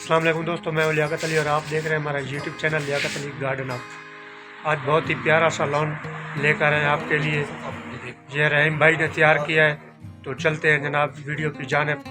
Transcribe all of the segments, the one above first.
अस्सलाम वालेकुम दोस्तों, मैं लियाकत अली और आप देख रहे हैं हमारा यूट्यूब चैनल लियाकत अली गार्डन। आप आज बहुत ही प्यारा सा लॉन लेकर आए आपके लिए। ये रहीम भाई ने तैयार किया है, तो चलते हैं जनाब वीडियो की जानिब।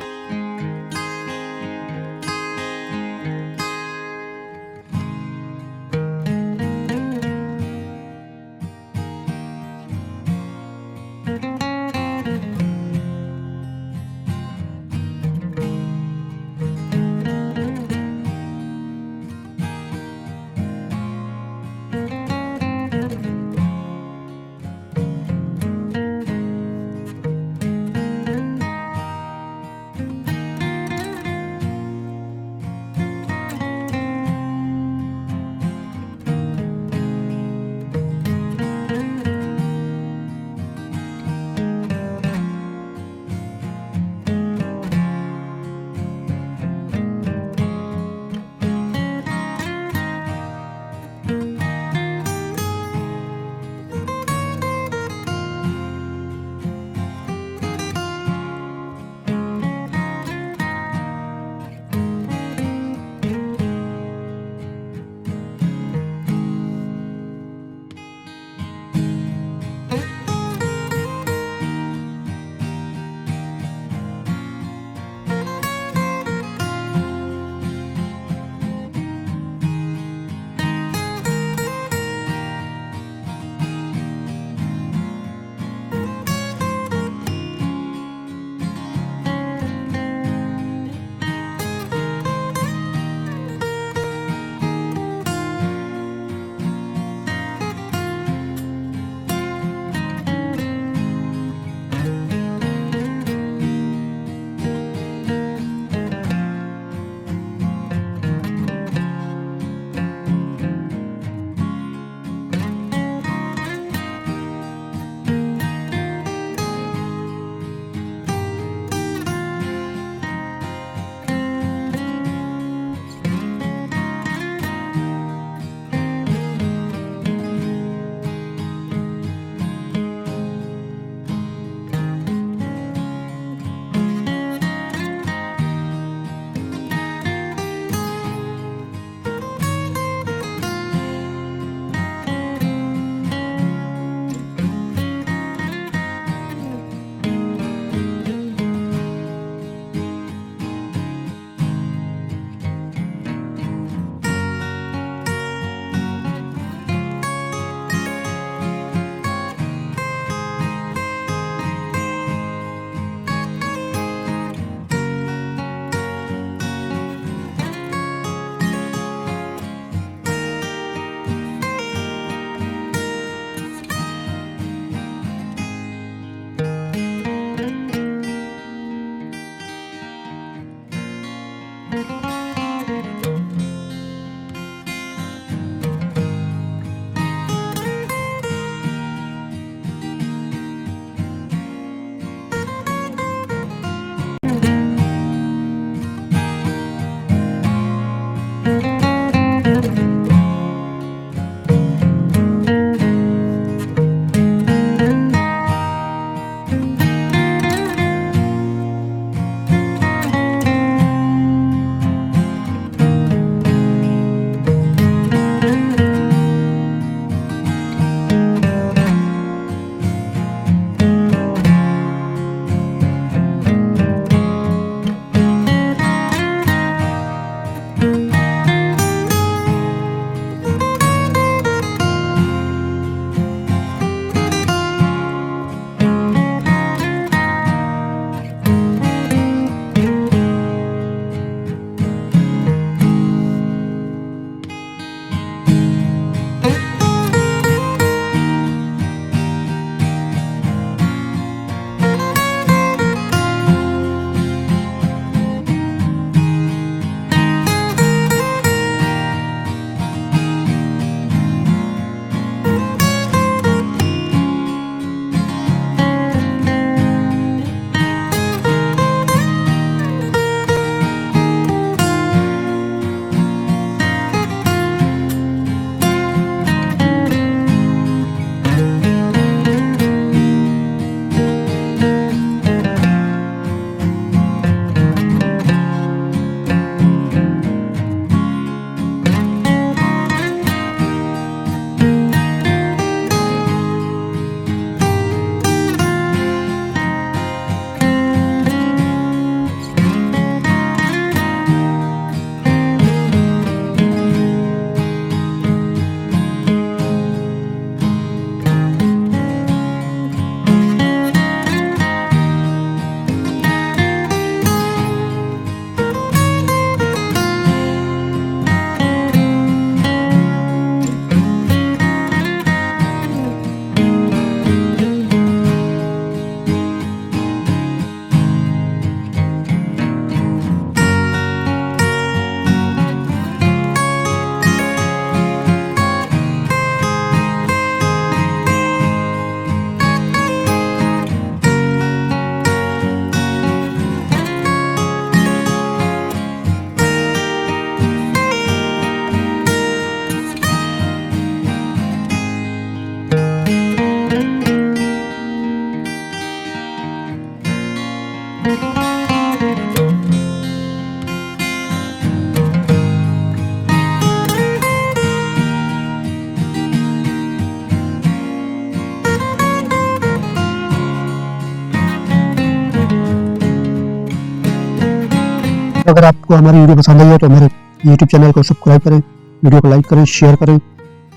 अगर आपको हमारी वीडियो पसंद आई है तो हमारे यूट्यूब चैनल को सब्सक्राइब करें, वीडियो को लाइक करें, शेयर करें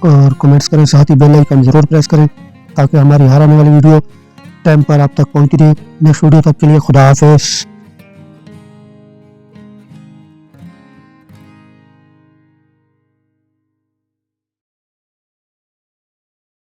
और कमेंट्स करें। साथ ही बेल आइकन ज़रूर प्रेस करें ताकि हमारी हर आने वाली वीडियो टाइम पर आप तक पहुंचती रहे। नेक्स्ट वीडियो तक के लिए खुदा हाफिज़।